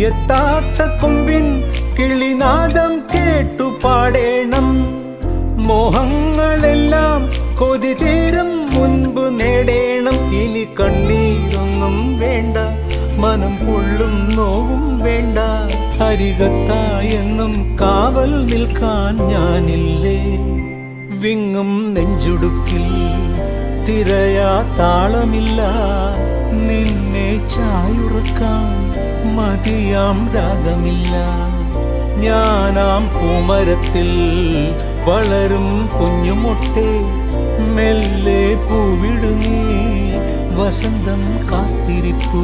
എത്താത്ത കൊമ്പിൻ കിളിനാദം കേട്ടു പാടേണം. മോഹങ്ങളെല്ലാം കൊതി തീരും മുൻപ് നേടേണം. ഇനി കണ്ണീരൊന്നും വേണ്ട, മനം പൊള്ളും നോവും വേണ്ട. അരികത്തായെന്നും കാവൽ നിൽക്കാൻ ഞാനില്ലേ. വിങ്ങും നെഞ്ചുടുക്കിൽ തിരയാ താളമില്ല. നിന്നെ ചായുറക്കാൻ മതിയാം രാഗമില്ല. ഞാനാം പൂമരത്തിൽ വളരും കുഞ്ഞുമൊട്ടെ, മെല്ലെ പൂവിടുന്നേ വസന്തം കാത്തിരിപ്പൂ.